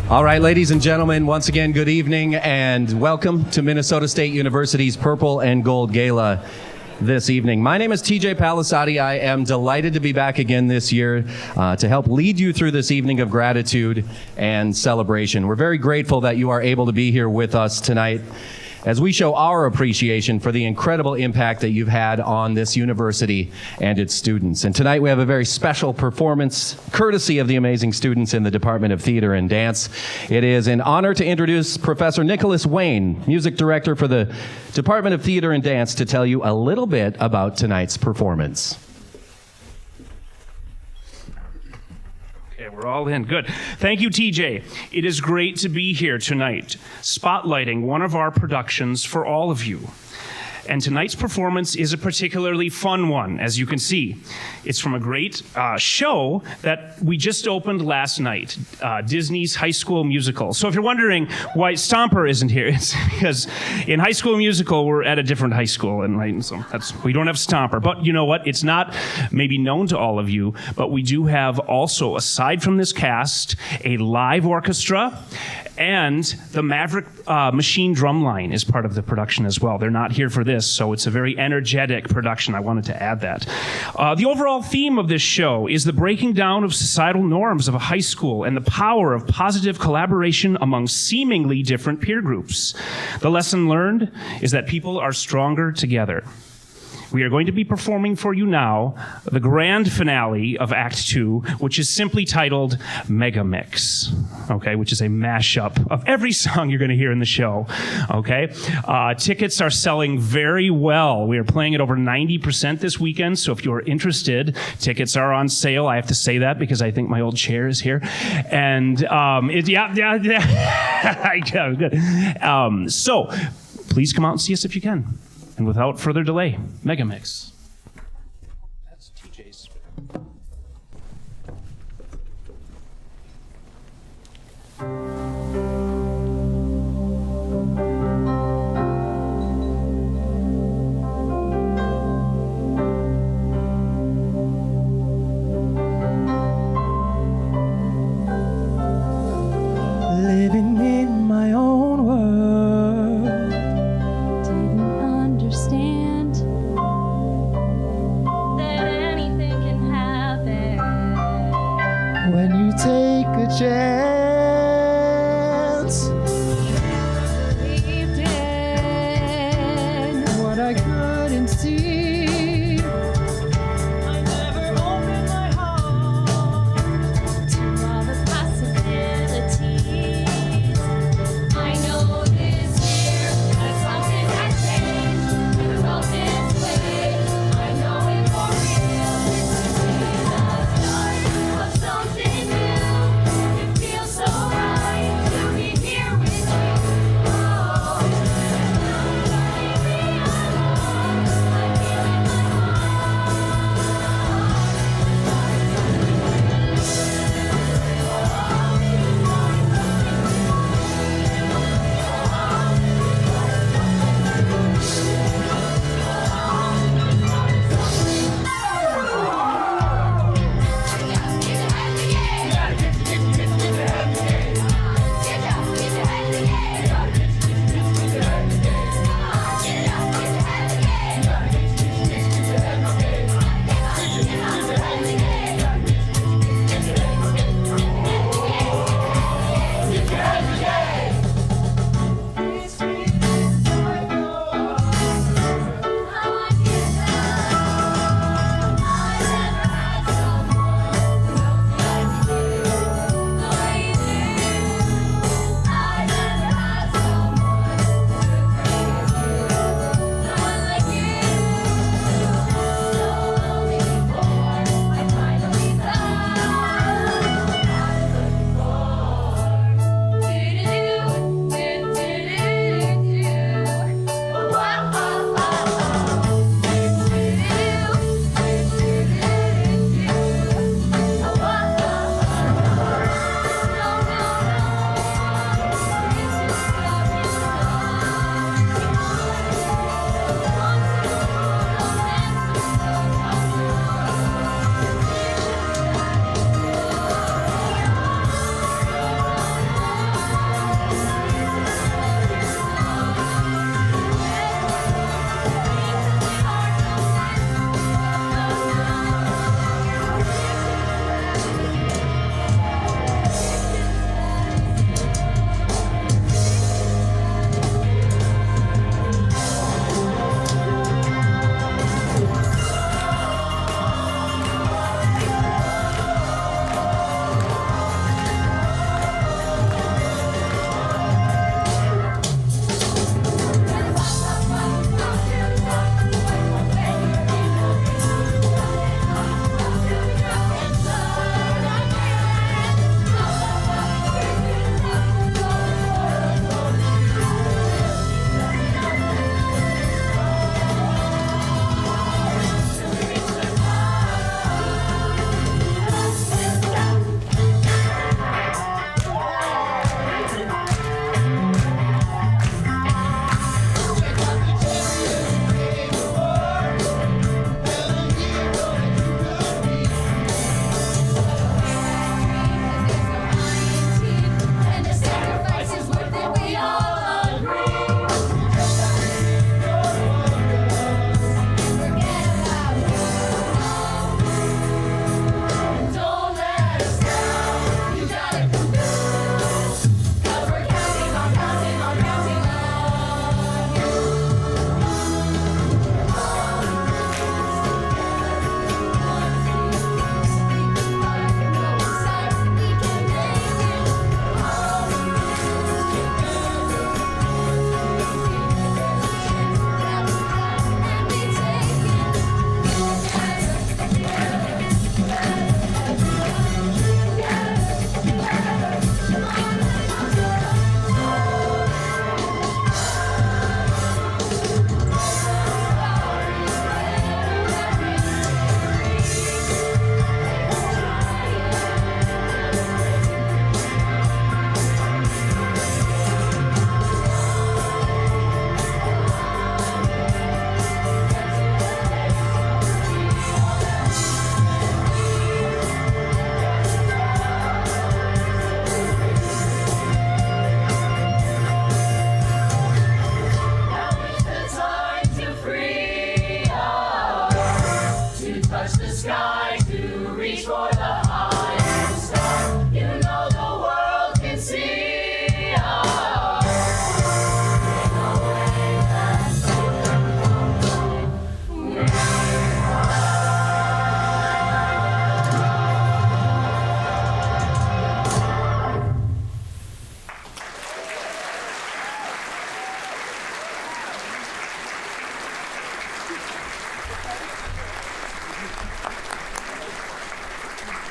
All right, ladies and gentlemen, once again, good evening and welcome to Minnesota State University's Purple and Gold Gala this evening. My name is TJ Palesotti. I am delighted to be back again this year to help lead you through this evening of gratitude and celebration. We're very grateful that you are able to be here with us tonight as we show our appreciation for the incredible impact that you've had on this university and its students. And tonight we have a very special performance courtesy of the amazing students in the Department of Theater and Dance. It is an honor to introduce Professor Nicholas Wayne, Music Director for the Department of Theater and Dance, to tell you a little bit about tonight's performance. We're all in. Good. Thank you, TJ. It is great to be here tonight, spotlighting one of our productions for all of you. And tonight's performance is a particularly fun one, as you can see. It's from a great show that we just opened last night, Disney's High School Musical. So if you're wondering why Stomper isn't here, it's because in High School Musical, we're at a different high school, and right, so we don't have Stomper. But you know what? It's not maybe known to all of you, but we do have also, aside from this cast, a live orchestra, and the Maverick Machine Drumline is part of the production as well. They're not here for this, so it's a very energetic production. I wanted to add that. The overall theme of this show is the breaking down of societal norms of a high school and the power of positive collaboration among seemingly different peer groups. The lesson learned is that people are stronger together. We are going to be performing for you now the grand finale of Act 2, which is simply titled Mega Mix, okay, which is a mashup of every song you're going to hear in the show, okay? Tickets are selling very well. We are playing at over 90% this weekend, so if you're interested, tickets are on sale. I have to say that because I think my old chair is here. And, good. So, please come out and see us if you can. And without further delay, Mega Mix. That's TJ's. Living in my own world. When you take a chance, believed in what I couldn't see. I never opened my heart to all the possibilities. I know this year that something has changed. The world is way. I know it for real. This is the start of something new. It feels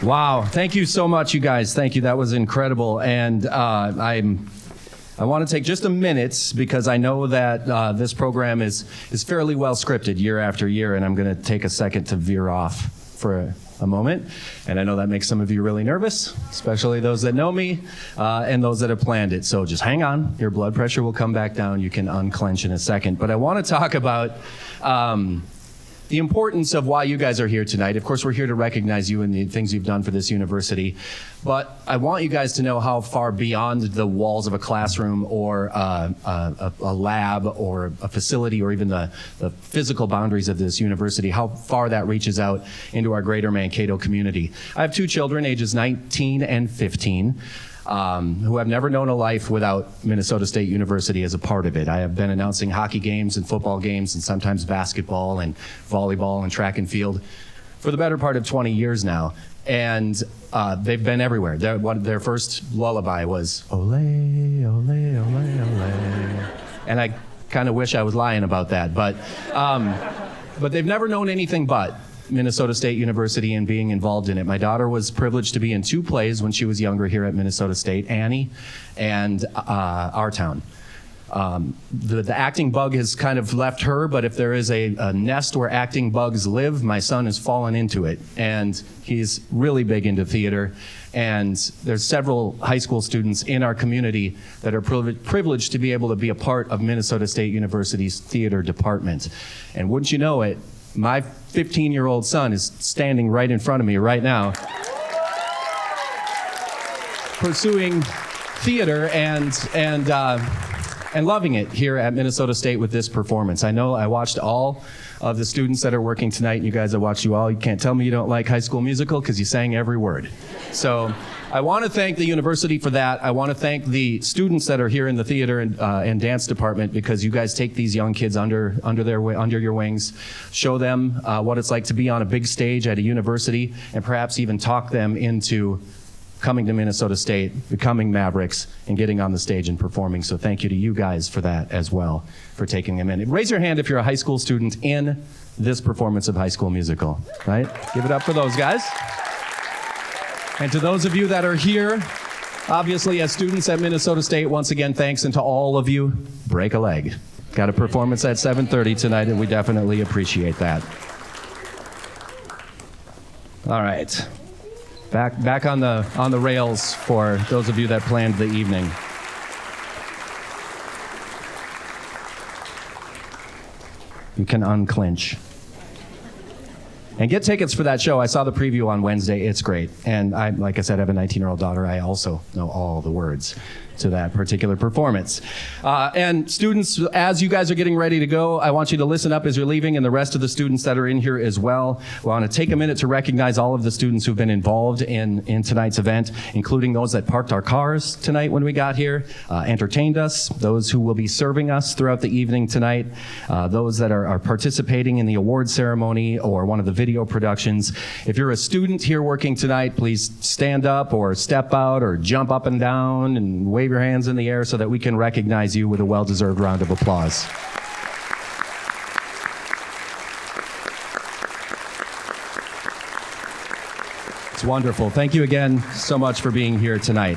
Wow. Thank you so much, you guys. Thank you. That was incredible. And I want to take just a minute because I know that this program is fairly well scripted year after year, and I'm going to take a second to veer off for a moment. And I know that makes some of you really nervous, especially those that know me and those that have planned it. So just hang on. Your blood pressure will come back down. You can unclench in a second. But I want to talk about the importance of why you guys are here tonight. Of course, we're here to recognize you and the things you've done for this university. But I want you guys to know how far beyond the walls of a classroom or a lab or a facility or even the physical boundaries of this university, how far that reaches out into our greater Mankato community. I have two children, ages 19 and 15. Who have never known a life without Minnesota State University as a part of it. I have been announcing hockey games and football games and sometimes basketball and volleyball and track and field for the better part of 20 years now. And they've been everywhere. Their first lullaby was, ole, ole, ole, ole. And I kind of wish I was lying about that. But they've never known anything but Minnesota State University and being involved in it. My daughter was privileged to be in two plays when she was younger here at Minnesota State, Annie and Our Town. The acting bug has kind of left her, but if there is a nest where acting bugs live, my son has fallen into it. And he's really big into theater. And there's several high school students in our community that are privileged to be able to be a part of Minnesota State University's theater department. And wouldn't you know it, my 15-year-old son is standing right in front of me right now, pursuing theater and loving it here at Minnesota State with this performance. I know I watched all of the students that are working tonight, and you guys, I watched you all. You can't tell me you don't like High School Musical because you sang every word. So I want to thank the university for that. I want to thank the students that are here in the theater and dance department, because you guys take these young kids under your wings, show them what it's like to be on a big stage at a university, and perhaps even talk them into coming to Minnesota State, becoming Mavericks, and getting on the stage and performing. So thank you to you guys for that as well, for taking them in. Raise your hand if you're a high school student in this performance of High School Musical, right? Give it up for those guys. And to those of you that are here, obviously as students at Minnesota State, once again, thanks. And to all of you, break a leg. Got a performance at 7:30 tonight, and we definitely appreciate that. All right. Back on the rails for those of you that planned the evening. You can unclench. And get tickets for that show. I saw the preview on Wednesday. It's great. And like I said, I have a 19-year-old daughter. I also know all the words to that particular performance. And students, as you guys are getting ready to go, I want you to listen up as you're leaving, and the rest of the students that are in here as well. We want to take a minute to recognize all of the students who've been involved in tonight's event, including those that parked our cars tonight when we got here, entertained us, those who will be serving us throughout the evening tonight, those that are participating in the award ceremony or one of the video productions. If you're a student here working tonight, please stand up or step out or jump up and down and wave your hands in the air so that we can recognize you with a well-deserved round of applause. It's wonderful. Thank you again so much for being here tonight.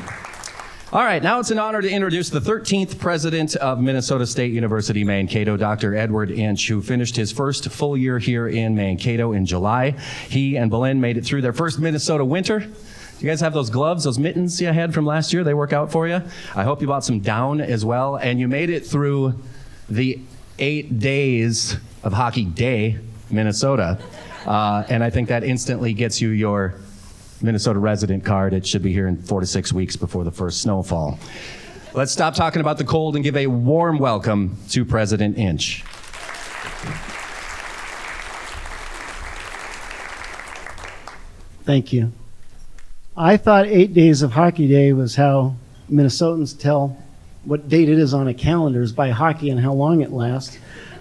All right, now it's an honor to introduce the 13th president of Minnesota State University, Mankato, Dr. Edward Inch, who finished his first full year here in Mankato in July. He and Belen made it through their first Minnesota winter. You guys have those gloves, those mittens you had from last year? They work out for you? I hope you bought some down as well. And you made it through the 8 days of Hockey Day, Minnesota. And I think that instantly gets you your Minnesota resident card. It should be here in 4 to 6 weeks before the first snowfall. Let's stop talking about the cold and give a warm welcome to President Inch. Thank you. I thought 8 days of Hockey Day was how Minnesotans tell what date it is on a calendar is by hockey and how long it lasts.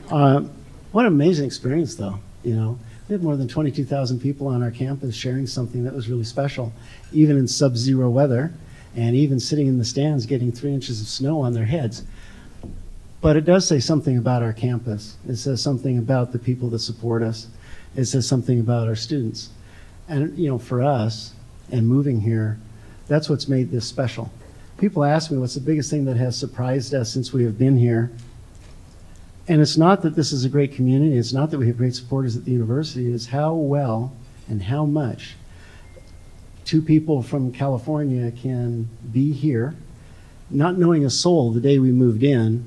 What an amazing experience, though. You know, we had more than 22,000 people on our campus sharing something that was really special, even in sub-zero weather, and even sitting in the stands getting 3 inches of snow on their heads. But it does say something about our campus. It says something about the people that support us. It says something about our students. And, you know, for us, and moving here, that's what's made this special. People ask me what's the biggest thing that has surprised us since we have been here. And it's not that this is a great community, it's not that we have great supporters at the university, it's how well and how much two people from California can be here, not knowing a soul the day we moved in,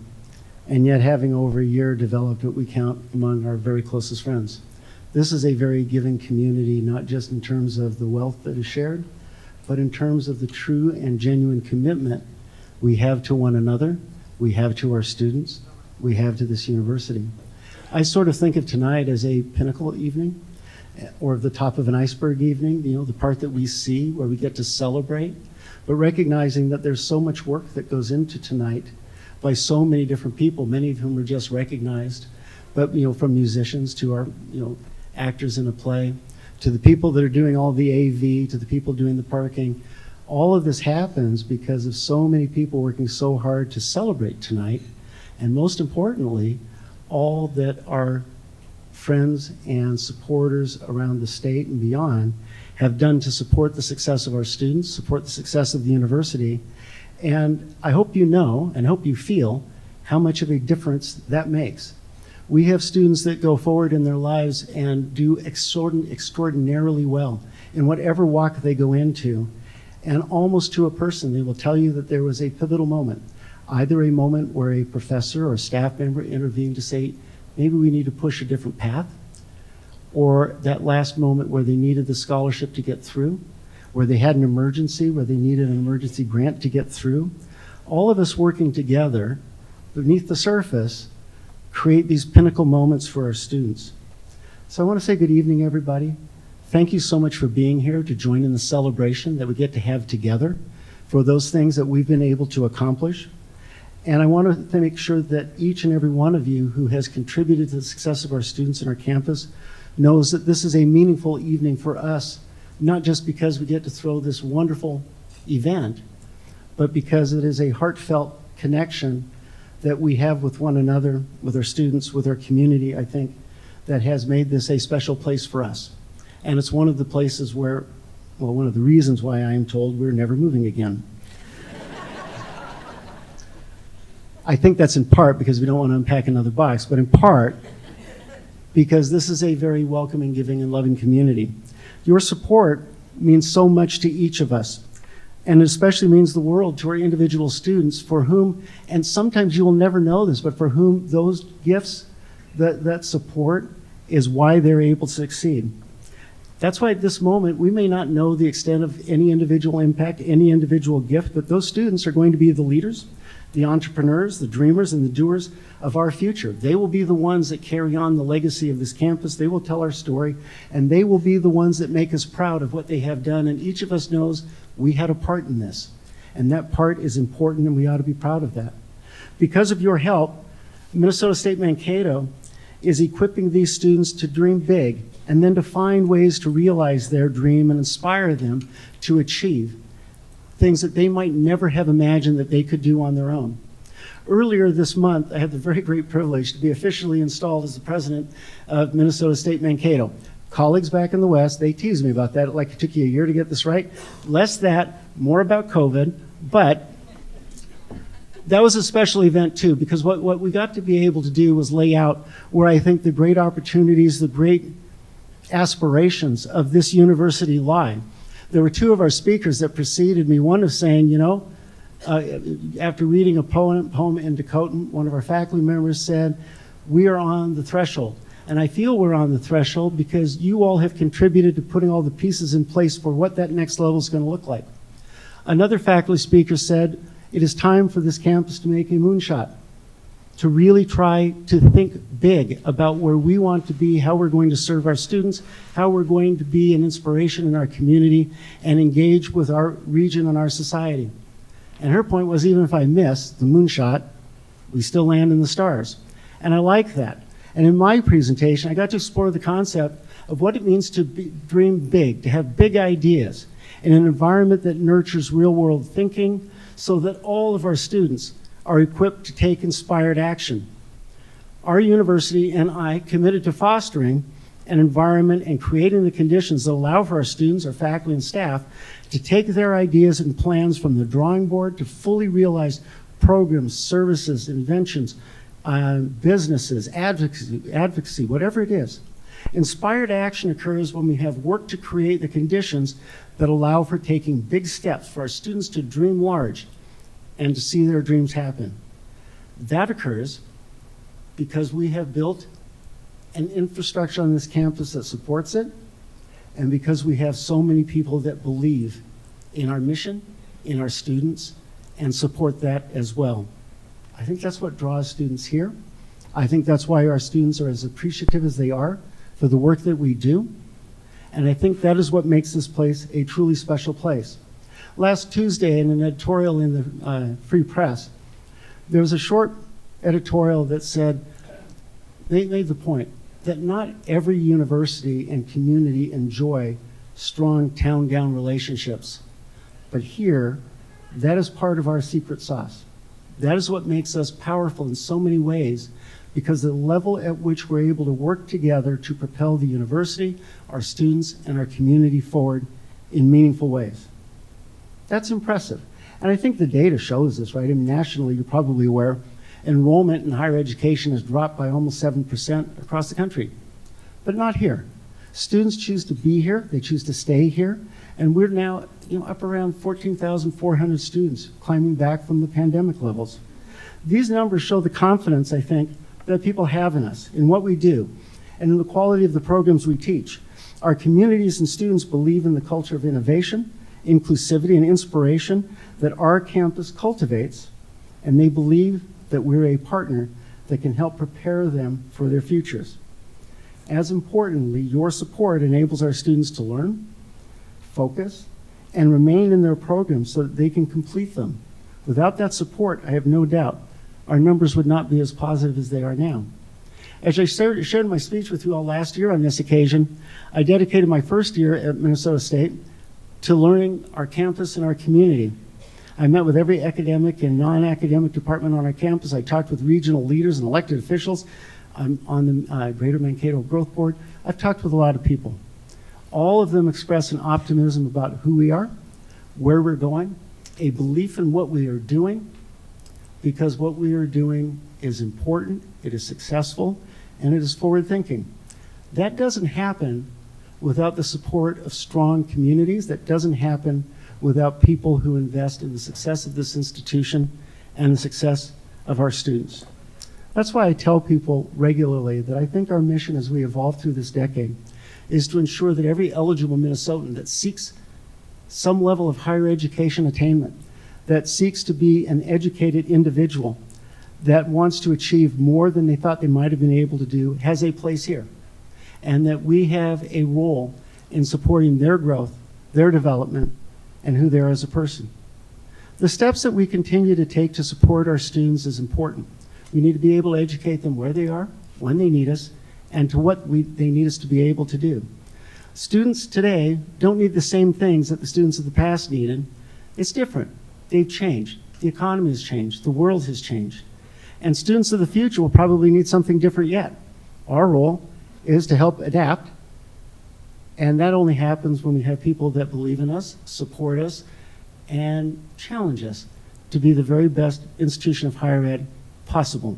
and yet having over a year developed what we count among our very closest friends. This is a very giving community, not just in terms of the wealth that is shared, but in terms of the true and genuine commitment we have to one another, we have to our students, we have to this university. I sort of think of tonight as a pinnacle evening, or the top of an iceberg evening, the part that we see where we get to celebrate, but recognizing that there's so much work that goes into tonight by so many different people, many of whom are just recognized, but from musicians to our actors in a play, to the people that are doing all the AV, to the people doing the parking. All of this happens because of so many people working so hard to celebrate tonight, and most importantly, all that our friends and supporters around the state and beyond have done to support the success of our students, support the success of the university. And I hope you know and hope you feel how much of a difference that makes. We have students that go forward in their lives and do extraordinarily well in whatever walk they go into. And almost to a person, they will tell you that there was a pivotal moment, either a moment where a professor or staff member intervened to say, maybe we need to push a different path, or that last moment where they needed the scholarship to get through, where they had an emergency, where they needed an emergency grant to get through. All of us working together beneath the surface create these pinnacle moments for our students. So I want to say good evening, everybody. Thank you so much for being here to join in the celebration that we get to have together for those things that we've been able to accomplish. And I want to make sure that each and every one of you who has contributed to the success of our students in our campus knows that this is a meaningful evening for us, not just because we get to throw this wonderful event, but because it is a heartfelt connection that we have with one another, with our students, with our community, I think, that has made this a special place for us. And it's one of the places where, well, one of the reasons why I am told we're never moving again. I think that's in part because we don't want to unpack another box, but in part because this is a very welcoming, giving, and loving community. Your support means so much to each of us, and it especially means the world to our individual students for whom, and sometimes you will never know this, but for whom those gifts, that support is why they're able to succeed. That's why at this moment, we may not know the extent of any individual impact, any individual gift, but those students are going to be the leaders, the entrepreneurs, the dreamers, and the doers of our future. They will be the ones that carry on the legacy of this campus. They will tell our story, and they will be the ones that make us proud of what they have done. And each of us knows we had a part in this, and that part is important, and we ought to be proud of that. Because of your help, Minnesota State Mankato is equipping these students to dream big and then to find ways to realize their dream and inspire them to achieve things that they might never have imagined that they could do on their own. Earlier this month, I had the very great privilege to be officially installed as the president of Minnesota State Mankato. Colleagues back in the West, they tease me about that, like it took you a year to get this right. Less that, more about COVID, but that was a special event too, because what we got to be able to do was lay out where I think the great opportunities, the great aspirations of this university lie. There were two of our speakers that preceded me. One was saying, after reading a poem in Dakota, one of our faculty members said, we are on the threshold. And I feel we're on the threshold because you all have contributed to putting all the pieces in place for what that next level is going to look like. Another faculty speaker said, it is time for this campus to make a moonshot, to really try to think big about where we want to be, how we're going to serve our students, how we're going to be an inspiration in our community and engage with our region and our society. And her point was, even if I miss the moonshot, we still land in the stars. And I like that. And in my presentation, I got to explore the concept of what it means to dream big, to have big ideas in an environment that nurtures real-world thinking so that all of our students are equipped to take inspired action. Our university and I committed to fostering an environment and creating the conditions that allow for our students, our faculty, and staff to take their ideas and plans from the drawing board to fully realize programs, services, inventions, businesses, advocacy, whatever it is. Inspired action occurs when we have worked to create the conditions that allow for taking big steps for our students to dream large and to see their dreams happen. That occurs because we have built an infrastructure on this campus that supports it, and because we have so many people that believe in our mission, in our students, and support that as well. I think that's what draws students here. I think that's why our students are as appreciative as they are for the work that we do. And I think that is what makes this place a truly special place. Last Tuesday, in an editorial in the Free Press, there was a short editorial that said, they made the point that not every university and community enjoy strong town-gown relationships. But here, that is part of our secret sauce. That is what makes us powerful in so many ways, because the level at which we're able to work together to propel the university, our students, and our community forward in meaningful ways. That's impressive. And I think the data shows this, right? I mean, nationally, you're probably aware, enrollment in higher education has dropped by almost 7% across the country. But not here. Students choose to be here, they choose to stay here, and we're now up around 14,400 students climbing back from the pandemic levels. These numbers show the confidence, I think, that people have in us, in what we do, and in the quality of the programs we teach. Our communities and students believe in the culture of innovation, inclusivity, and inspiration that our campus cultivates, and they believe that we're a partner that can help prepare them for their futures. As importantly, your support enables our students to learn, focus, and remain in their programs so that they can complete them. Without that support, I have no doubt our numbers would not be as positive as they are now. As I shared my speech with you all last year on this occasion, I dedicated my first year at Minnesota State to learning our campus and our community. I met with every academic and non-academic department on our campus. I talked with regional leaders and elected officials. I'm on the Greater Mankato Growth Board. I've talked with a lot of people. All of them express an optimism about who we are, where we're going, a belief in what we are doing, because what we are doing is important, it is successful, and it is forward-thinking. That doesn't happen without the support of strong communities. That doesn't happen without people who invest in the success of this institution and the success of our students. That's why I tell people regularly that I think our mission as we evolve through this decade is to ensure that every eligible Minnesotan that seeks some level of higher education attainment, that seeks to be an educated individual, that wants to achieve more than they thought they might have been able to do, has a place here. And that we have a role in supporting their growth, their development, and who they are as a person. The steps that we continue to take to support our students is important. We need to be able to educate them where they are, when they need us, and to what they need us to be able to do. Students today don't need the same things that the students of the past needed. It's different. They've changed. The economy has changed. The world has changed. And students of the future will probably need something different yet. Our role is to help adapt, and that only happens when we have people that believe in us, support us, and challenge us to be the very best institution of higher ed possible.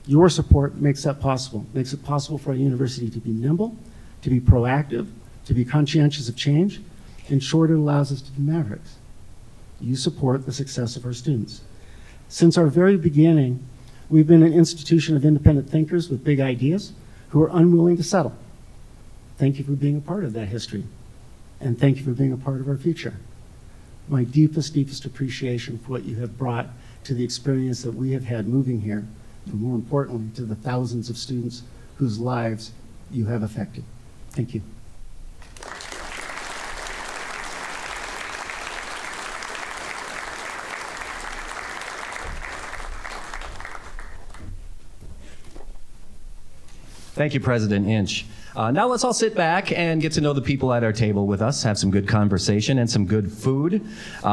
Your support makes that possible, makes it possible for our university to be nimble, to be proactive, to be conscientious of change. In short, it allows us to be mavericks. You support the success of our students. Since our very beginning, we've been an institution of independent thinkers with big ideas who are unwilling to settle. Thank you for being a part of that history, and thank you for being a part of our future. My deepest, deepest appreciation for what you have brought to the experience that we have had moving here, and more importantly, to the thousands of students whose lives you have affected. Thank you. Thank you, President Inch. Now let's all sit back and get to know the people at our table with us, have some good conversation and some good food.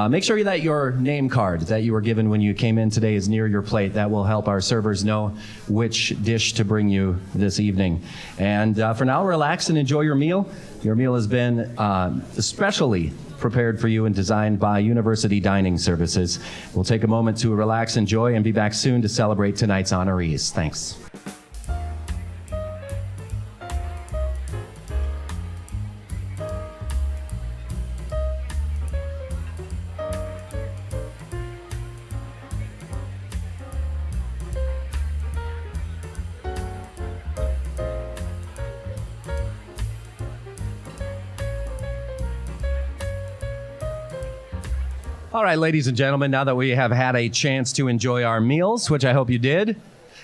Make sure that your name card that you were given when you came in today is near your plate. That will help our servers know which dish to bring you this evening. And for now, relax and enjoy your meal. Your meal has been especially prepared for you and designed by University Dining Services. We'll take a moment to relax, enjoy, and be back soon to celebrate tonight's honorees. Thanks. All right, ladies and gentlemen, now that we have had a chance to enjoy our meals, which I hope you did,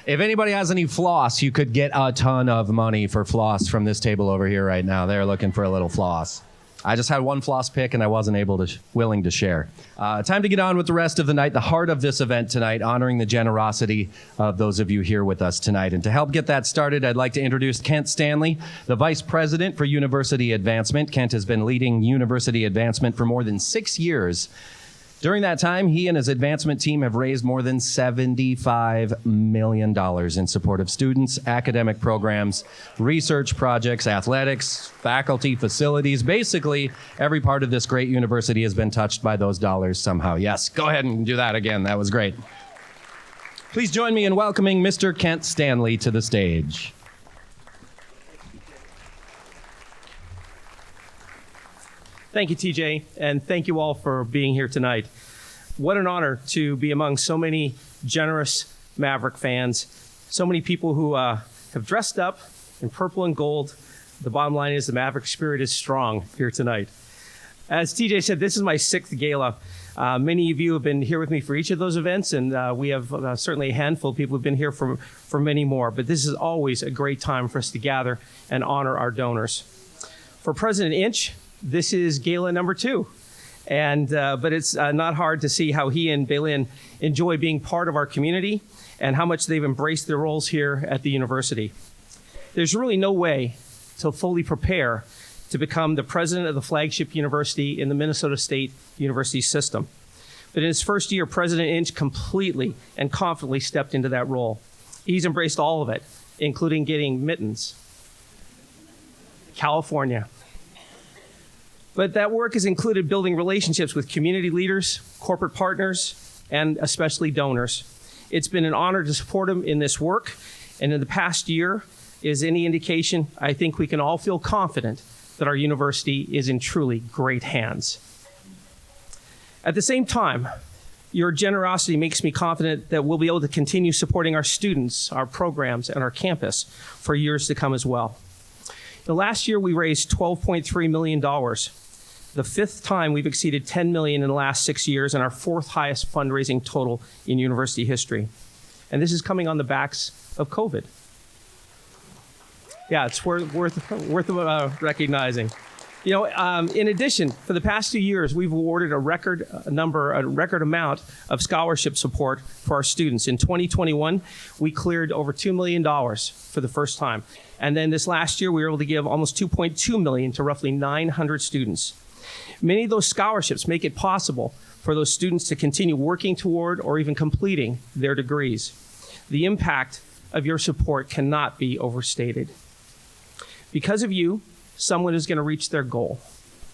if anybody has any floss, you could get a ton of money for floss from this table over here right now. They're looking for a little floss. I just had one floss pick and I wasn't willing to share. Time to get on with the rest of the night, the heart of this event tonight, honoring the generosity of those of you here with us tonight. And to help get that started, I'd like to introduce Kent Stanley, the Vice President for University Advancement. Kent has been leading university advancement for more than 6 years. During that time, he and his advancement team have raised more than $75 million in support of students, academic programs, research projects, athletics, faculty, facilities. Basically, every part of this great university has been touched by those dollars somehow. Yes, go ahead and do that again. That was great. Please join me in welcoming Mr. Kent Stanley to the stage. Thank you, TJ, and thank you all for being here tonight. What an honor to be among so many generous Maverick fans, so many people who have dressed up in purple and gold. The bottom line is the Maverick spirit is strong here tonight. As TJ said, this is my 6th gala. Many of you have been here with me for each of those events, and we have certainly a handful of people who've been here for many more. But this is always a great time for us to gather and honor our donors. For President Inch, this is gala number 2. But it's not hard to see how he and Bailyn enjoy being part of our community and how much they've embraced their roles here at the university. There's really no way to fully prepare to become the president of the flagship university in the Minnesota State University system. But in his first year, President Inch completely and confidently stepped into that role. He's embraced all of it, including getting mittens. California. But that work has included building relationships with community leaders, corporate partners, and especially donors. It's been an honor to support him in this work, and in the past year is any indication, I think we can all feel confident that our university is in truly great hands. At the same time, your generosity makes me confident that we'll be able to continue supporting our students, our programs, and our campus for years to come as well. Last year, we raised $12.3 million. The 5th time we've exceeded $10 million in the last 6 years, and our 4th highest fundraising total in university history. And this is coming on the backs of COVID. Yeah, it's worth recognizing. In addition, for the past 2 years, we've awarded a record amount of scholarship support for our students. In 2021, we cleared over $2 million for the first time. And then this last year, we were able to give almost $2.2 million to roughly 900 students. Many of those scholarships make it possible for those students to continue working toward or even completing their degrees. The impact of your support cannot be overstated. Because of you, someone is going to reach their goal.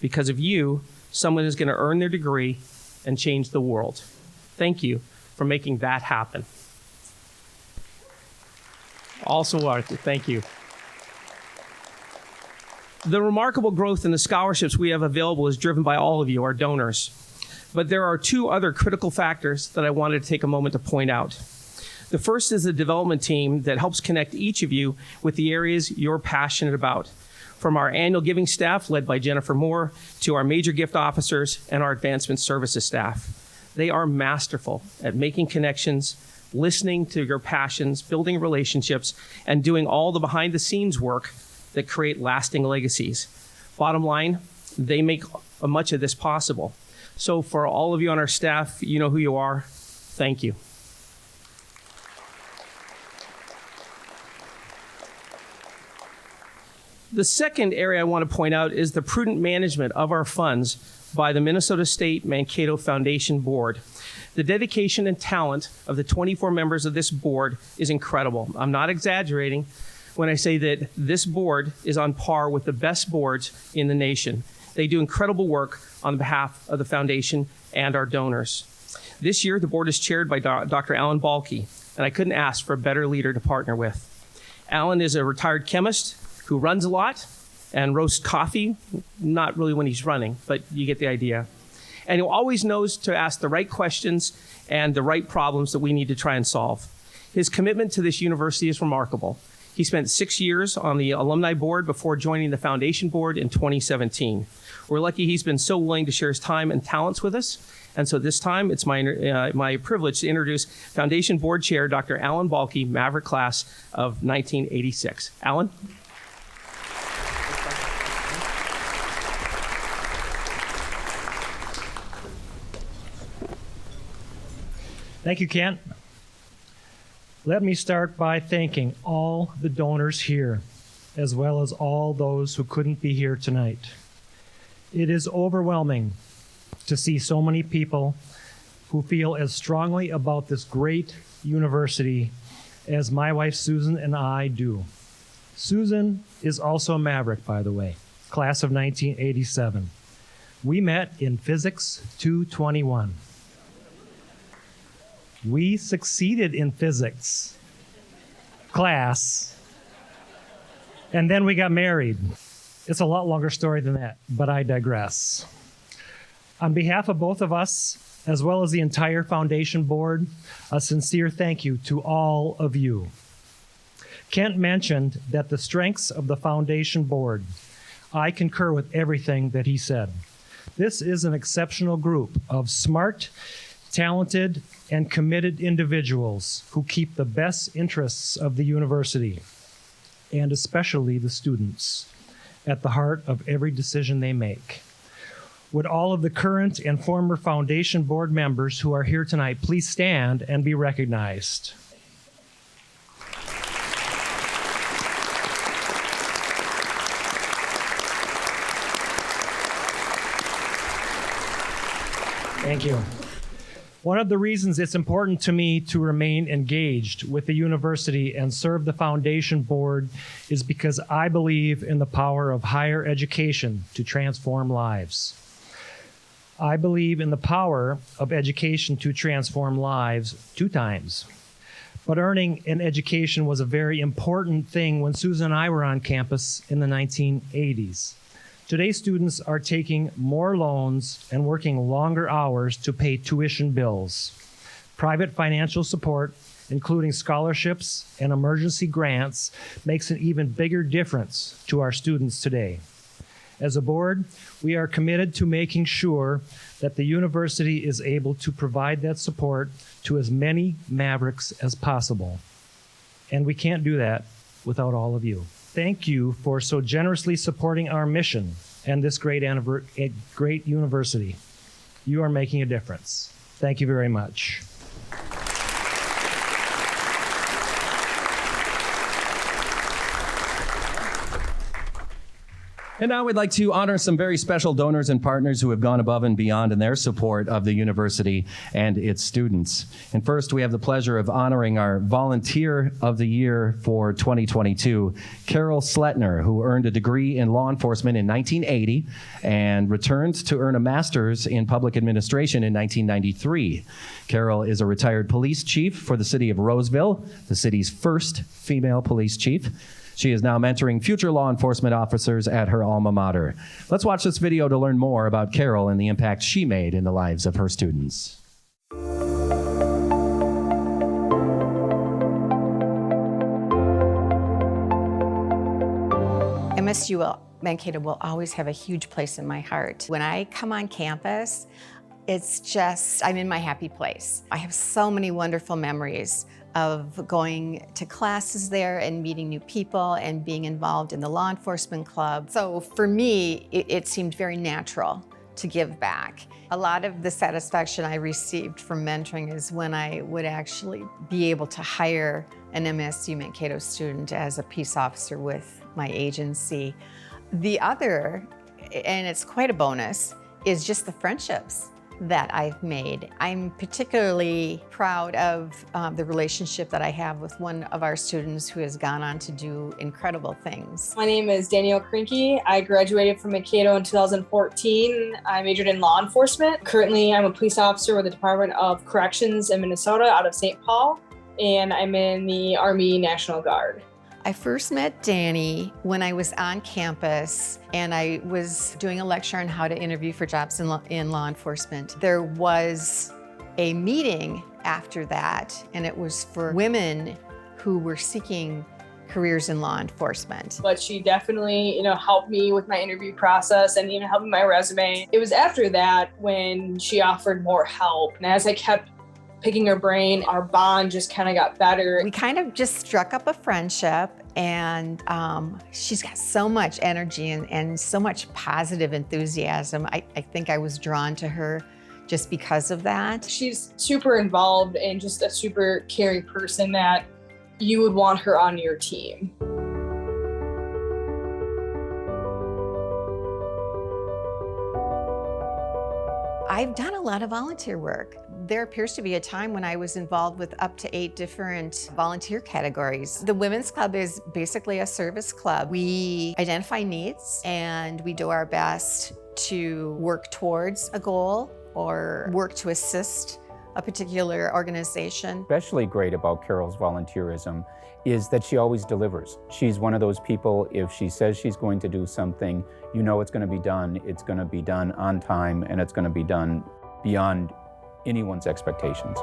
Because of you, someone is going to earn their degree and change the world. Thank you for making that happen. Also, Arthur, thank you. The remarkable growth in the scholarships we have available is driven by all of you, our donors. But there are 2 other critical factors that I wanted to take a moment to point out. The first is the development team that helps connect each of you with the areas you're passionate about. From our annual giving staff, led by Jennifer Moore, to our major gift officers and our advancement services staff. They are masterful at making connections, listening to your passions, building relationships, and doing all the behind-the-scenes work that create lasting legacies. Bottom line, they make much of this possible. So for all of you on our staff, you know who you are. Thank you. The second area I want to point out is the prudent management of our funds by the Minnesota State Mankato Foundation Board. The dedication and talent of the 24 members of this board is incredible. I'm not exaggerating when I say that this board is on par with the best boards in the nation. They do incredible work on behalf of the foundation and our donors. This year, the board is chaired by Dr. Allan Bohlke, and I couldn't ask for a better leader to partner with. Allan is a retired chemist who runs a lot and roasts coffee, not really when he's running, but you get the idea. And he always knows to ask the right questions and the right problems that we need to try and solve. His commitment to this university is remarkable. He spent 6 years on the alumni board before joining the foundation board in 2017. We're lucky he's been so willing to share his time and talents with us. And so this time, it's my privilege to introduce Foundation Board Chair Dr. Allan Bohlke, Maverick Class of 1986. Allan? Thank you, Kent. Let me start by thanking all the donors here, as well as all those who couldn't be here tonight. It is overwhelming to see so many people who feel as strongly about this great university as my wife Susan and I do. Susan is also a Maverick, by the way, class of 1987. We met in Physics 221. We succeeded in physics class, and then we got married. It's a lot longer story than that, but I digress. On behalf of both of us, as well as the entire foundation board, a sincere thank you to all of you. Kent mentioned that the strengths of the foundation board. I concur with everything that he said. This is an exceptional group of smart, talented, and committed individuals who keep the best interests of the university, and especially the students, at the heart of every decision they make. Would all of the current and former foundation board members who are here tonight please stand and be recognized? Thank you. One of the reasons it's important to me to remain engaged with the university and serve the foundation board is because I believe in the power of higher education to transform lives. I believe in the power of education to transform lives 2 times. But earning an education was a very important thing when Susan and I were on campus in the 1980s. Today, students are taking more loans and working longer hours to pay tuition bills. Private financial support, including scholarships and emergency grants, makes an even bigger difference to our students today. As a board, we are committed to making sure that the university is able to provide that support to as many Mavericks as possible. And we can't do that without all of you. Thank you for so generously supporting our mission and this great university. You are making a difference. Thank you very much. And now we'd like to honor some very special donors and partners who have gone above and beyond in their support of the university and its students. And first, we have the pleasure of honoring our Volunteer of the Year for 2022, Carol Sletner, who earned a degree in law enforcement in 1980 and returned to earn a master's in public administration in 1993. Carol is a retired police chief for the city of Roseville, the city's first female police chief. She is now mentoring future law enforcement officers at her alma mater. Let's watch this video to learn more about Carol and the impact she made in the lives of her students. MSU Mankato will always have a huge place in my heart. When I come on campus, it's just, I'm in my happy place. I have so many wonderful memories of going to classes there and meeting new people and being involved in the law enforcement club. So for me, it seemed very natural to give back. A lot of the satisfaction I received from mentoring is when I would actually be able to hire an MSU Mankato student as a peace officer with my agency. The other, and it's quite a bonus, is just the friendships that I've made. I'm particularly proud of the relationship that I have with one of our students who has gone on to do incredible things. My name is Danielle Krinke. I graduated from Mankato in 2014. I majored in law enforcement. Currently, I'm a police officer with the Department of Corrections in Minnesota out of St. Paul, and I'm in the Army National Guard. I first met Danny when I was on campus and I was doing a lecture on how to interview for jobs in law enforcement. There was a meeting after that, and it was for women who were seeking careers in law enforcement. But she definitely, helped me with my interview process and even helped me my resume. It was after that when she offered more help. And as I kept picking her brain, our bond just kind of got better. We kind of just struck up a friendship, and she's got so much energy and so much positive enthusiasm. I think I was drawn to her just because of that. She's super involved and just a super caring person that you would want her on your team. I've done a lot of volunteer work. There appears to be a time when I was involved with up to 8 different volunteer categories. The Women's Club is basically a service club. We identify needs and we do our best to work towards a goal or work to assist a particular organization. Especially great about Carol's volunteerism is that she always delivers. She's one of those people, if she says she's going to do something, you know it's going to be done. It's going to be done on time, and it's going to be done beyond anyone's expectations.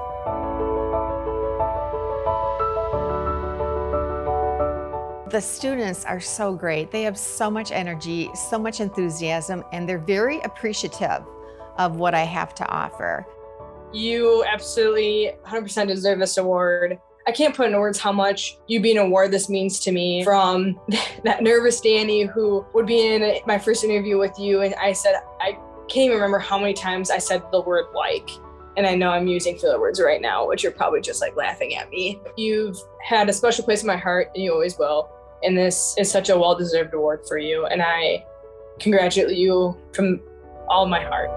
The students are so great. They have so much energy, so much enthusiasm, and they're very appreciative of what I have to offer. You absolutely 100% deserve this award. I can't put into words how much you being an award this means to me. From that nervous Danny who would be in my first interview with you, and I can't even remember how many times I said the word like. And I know I'm using filler words right now, which you're probably just like laughing at me. You've had a special place in my heart, and you always will. And this is such a well-deserved award for you. And I congratulate you from all of my heart.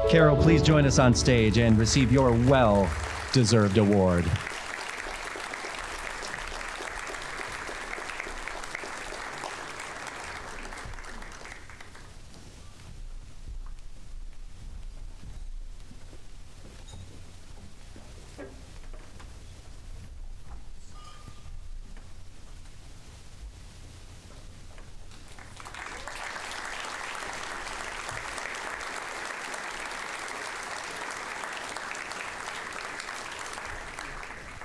Carol, please join us on stage and receive your well-deserved award.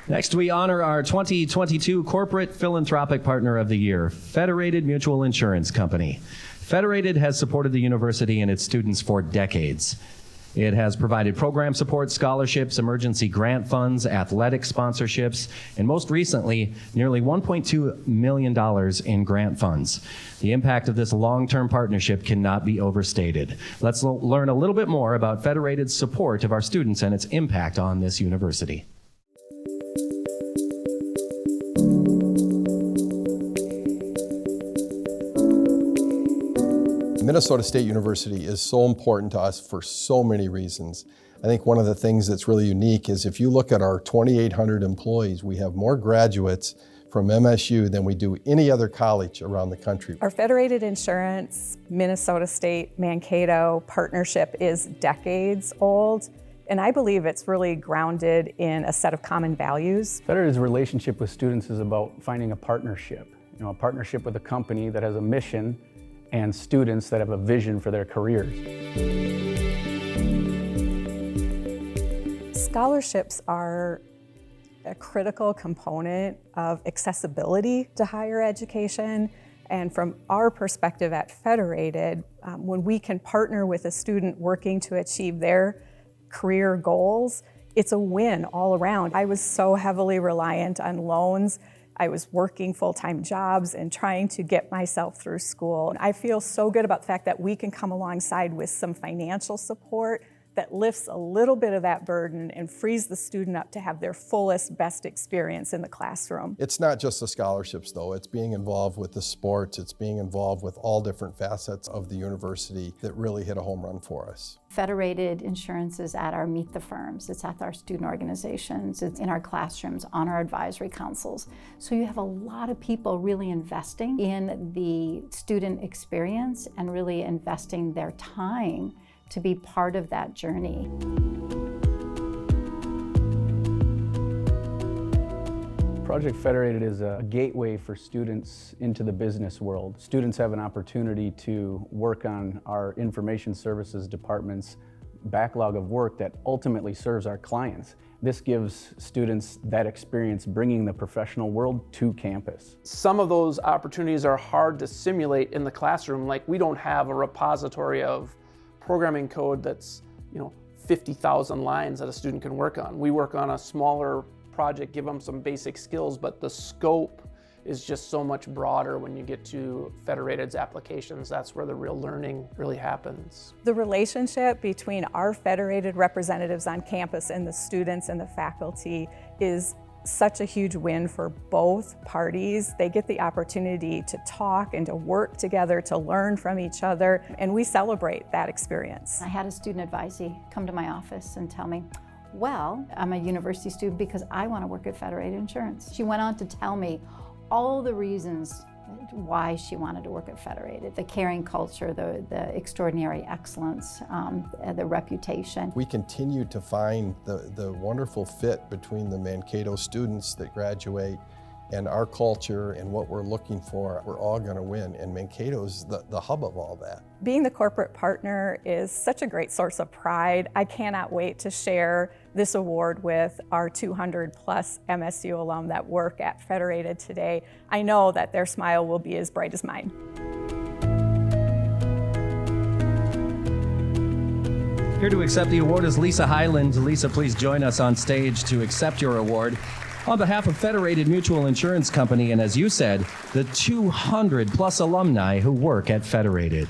Next, we honor our 2022 Corporate Philanthropic Partner of the Year, Federated Mutual Insurance Company. Federated has supported the university and its students for decades. It has provided program support, scholarships, emergency grant funds, athletic sponsorships, and most recently, nearly $1.2 million in grant funds. The impact of this long-term partnership cannot be overstated. Let's learn a little bit more about Federated's support of our students and its impact on this university. Minnesota State University is so important to us for so many reasons. I think one of the things that's really unique is if you look at our 2,800 employees, we have more graduates from MSU than we do any other college around the country. Our Federated Insurance Minnesota State Mankato partnership is decades old, and I believe it's really grounded in a set of common values. Federated's relationship with students is about finding a partnership, a partnership with a company that has a mission and students that have a vision for their careers. Scholarships are a critical component of accessibility to higher education. And from our perspective at Federated, when we can partner with a student working to achieve their career goals, it's a win all around. I was so heavily reliant on loans. I was working full-time jobs and trying to get myself through school. And I feel so good about the fact that we can come alongside with some financial support that lifts a little bit of that burden and frees the student up to have their fullest, best experience in the classroom. It's not just the scholarships though, it's being involved with the sports, it's being involved with all different facets of the university that really hit a home run for us. Federated insurance is at our Meet the Firms, it's at our student organizations, it's in our classrooms, on our advisory councils. So you have a lot of people really investing in the student experience and really investing their time to be part of that journey. Project Federated is a gateway for students into the business world. Students have an opportunity to work on our information services department's backlog of work that ultimately serves our clients. This gives students that experience bringing the professional world to campus. Some of those opportunities are hard to simulate in the classroom. Like, we don't have a repository of programming code that's 50,000 lines that a student can work on. We work on a smaller project, give them some basic skills, but the scope is just so much broader when you get to Federated's applications. That's where the real learning really happens. The relationship between our Federated representatives on campus and the students and the faculty is such a huge win for both parties. They get the opportunity to talk and to work together, to learn from each other, and we celebrate that experience. I had a student advisee come to my office and tell me, well, I'm a university student because I want to work at Federated Insurance. She went on to tell me all the reasons why she wanted to work at Federated. The caring culture, the extraordinary excellence, the reputation. We continue to find the wonderful fit between the Mankato students that graduate and our culture and what we're looking for. We're all going to win, and Mankato's the hub of all that. Being the corporate partner is such a great source of pride. I cannot wait to share this award with our 200 plus MSU alum that work at Federated today. I know that their smile will be as bright as mine. Here to accept the award is Lisa Highland. Lisa, please join us on stage to accept your award. On behalf of Federated Mutual Insurance Company, and as you said, the 200 plus alumni who work at Federated.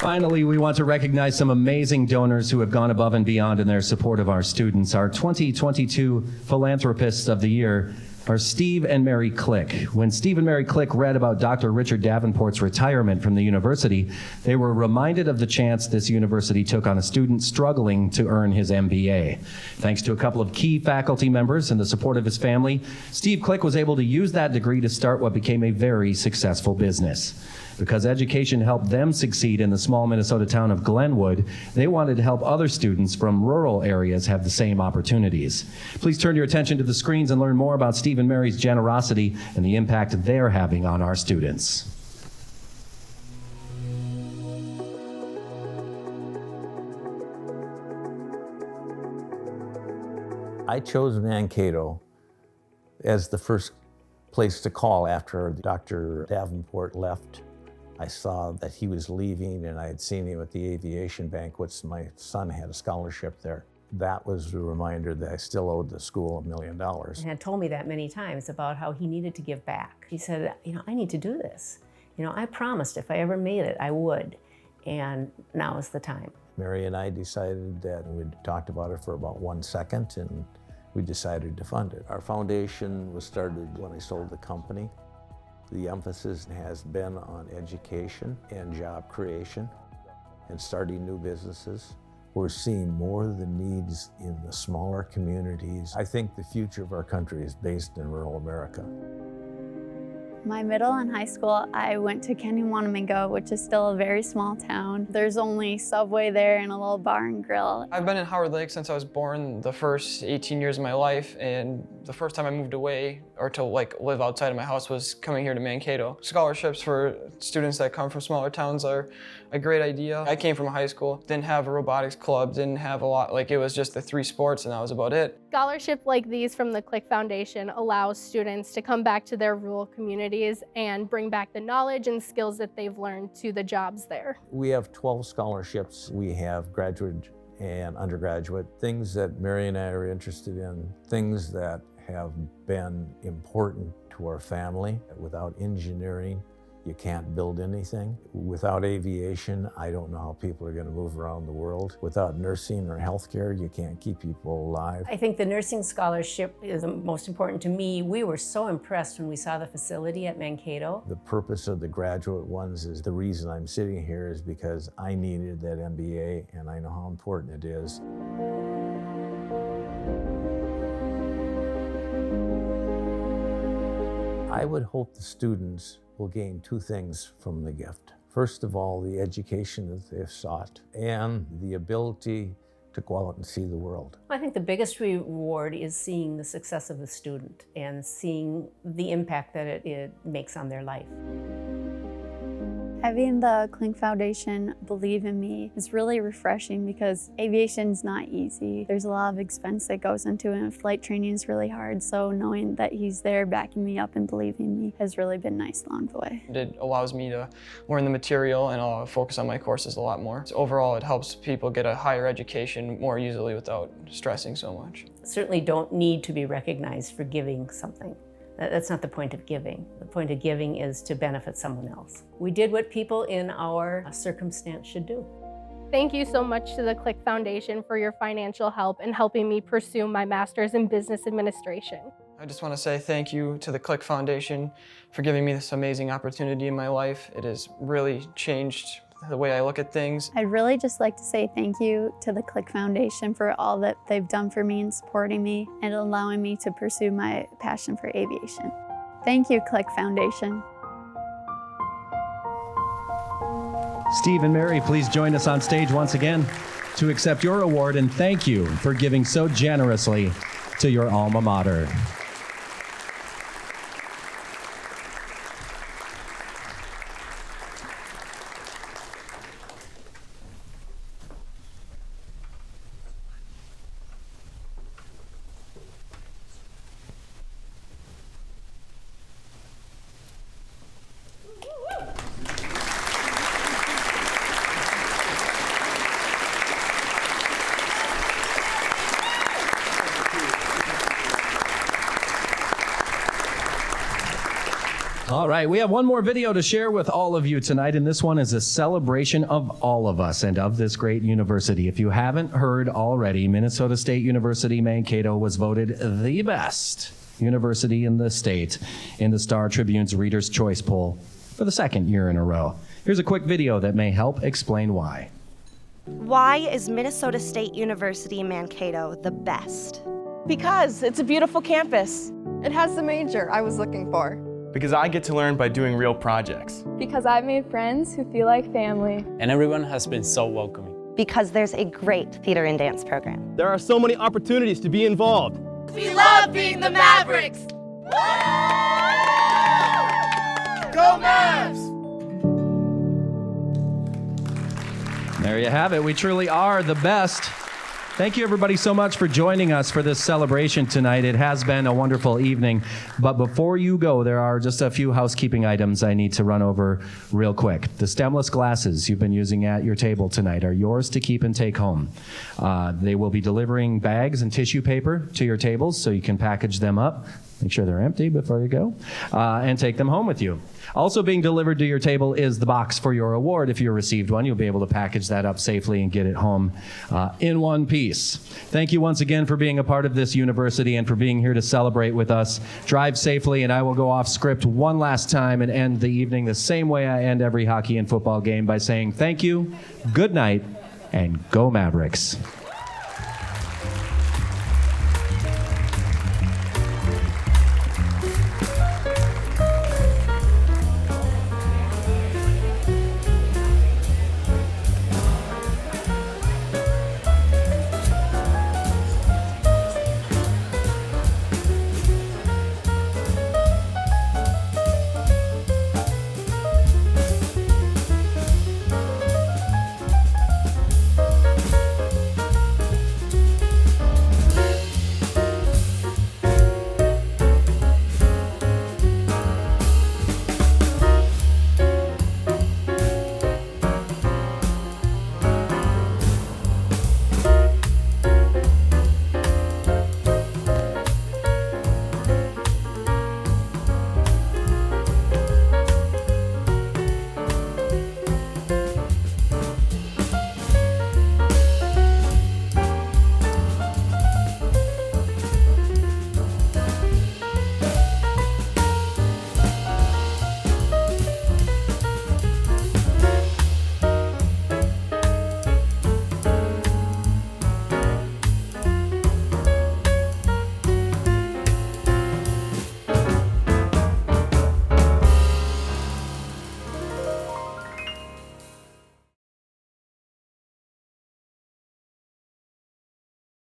Finally, we want to recognize some amazing donors who have gone above and beyond in their support of our students. Our 2022 Philanthropists of the Year are Steve and Mary Click. When Steve and Mary Click read about Dr. Richard Davenport's retirement from the university, they were reminded of the chance this university took on a student struggling to earn his MBA. Thanks to a couple of key faculty members and the support of his family, Steve Click was able to use that degree to start what became a very successful business. Because education helped them succeed in the small Minnesota town of Glenwood, they wanted to help other students from rural areas have the same opportunities. Please turn your attention to the screens and learn more about Steve and Mary's generosity and the impact they're having on our students. I chose Mankato as the first place to call after Dr. Davenport left. I saw that he was leaving, and I had seen him at the aviation banquets. My son had a scholarship there. That was a reminder that I still owed the school $1 million. He had told me that many times about how he needed to give back. He said, I need to do this. I promised if I ever made it, I would. And now is the time. Mary and I decided that we'd talked about it for about 1 second, and we decided to fund it. Our foundation was started when I sold the company. The emphasis has been on education and job creation and starting new businesses. We're seeing more of the needs in the smaller communities. I think the future of our country is based in rural America. My middle and high school, I went to Kennewamingo, which is still a very small town. There's only Subway there and a little bar and grill. I've been in Howard Lake since I was born, the first 18 years of my life, and the first time I moved away or to live outside of my house was coming here to Mankato. Scholarships for students that come from smaller towns are a great idea. I came from a high school, didn't have a robotics club, didn't have a lot, it was just the 3 sports and that was about it. Scholarship like these from the Click Foundation allows students to come back to their rural communities and bring back the knowledge and skills that they've learned to the jobs there. We have 12 scholarships. We have graduate and undergraduate, things that Mary and I are interested in, things that have been important to our family. Without engineering, you can't build anything. Without aviation, I don't know how people are going to move around the world. Without nursing or healthcare, you can't keep people alive. I think the nursing scholarship is the most important to me. We were so impressed when we saw the facility at Mankato. The purpose of the graduate ones is the reason I'm sitting here is because I needed that MBA and I know how important it is. I would hope the students will gain two things from the gift. First of all, the education that they've sought and the ability to go out and see the world. I think the biggest reward is seeing the success of the student and seeing the impact that it makes on their life. Having the Clink Foundation believe in me is really refreshing because aviation's not easy. There's a lot of expense that goes into it, and flight training is really hard. So knowing that he's there backing me up and believing in me has really been nice along the way. It allows me to learn the material and I'll focus on my courses a lot more. So overall, it helps people get a higher education more easily without stressing so much. Certainly don't need to be recognized for giving something. That's not the point of giving. The point of giving is to benefit someone else. We did what people in our circumstance should do. Thank you so much to the Click Foundation for your financial help in helping me pursue my master's in business administration. I just want to say thank you to the Click Foundation for giving me this amazing opportunity in my life. It has really changed the way I look at things. I'd really just like to say thank you to the Click Foundation for all that they've done for me and supporting me and allowing me to pursue my passion for aviation. Thank you, Click Foundation. Steve and Mary, please join us on stage once again to accept your award, and thank you for giving so generously to your alma mater. All right, we have one more video to share with all of you tonight, and this one is a celebration of all of us and of this great university. If you haven't heard already, Minnesota State University Mankato was voted the best university in the state in the Star Tribune's Reader's Choice Poll for the second year in a row. Here's a quick video that may help explain why. Why is Minnesota State University Mankato the best? Because it's a beautiful campus. It has the major I was looking for. Because I get to learn by doing real projects. Because I've made friends who feel like family. And everyone has been so welcoming. Because there's a great theater and dance program. There are so many opportunities to be involved. We love being the Mavericks! Go Mavs! There you have it. We truly are the best. Thank you, everybody, so much for joining us for this celebration tonight. It has been a wonderful evening. But before you go, there are just a few housekeeping items I need to run over real quick. The stemless glasses you've been using at your table tonight are yours to keep and take home. They will be delivering bags and tissue paper to your tables so you can package them up. Make sure they're empty before you go, and take them home with you. Also being delivered to your table is the box for your award. If you received one, you'll be able to package that up safely and get it home in one piece. Thank you once again for being a part of this university and for being here to celebrate with us. Drive safely, and I will go off script one last time and end the evening the same way I end every hockey and football game by saying thank you, good night, and go Mavericks.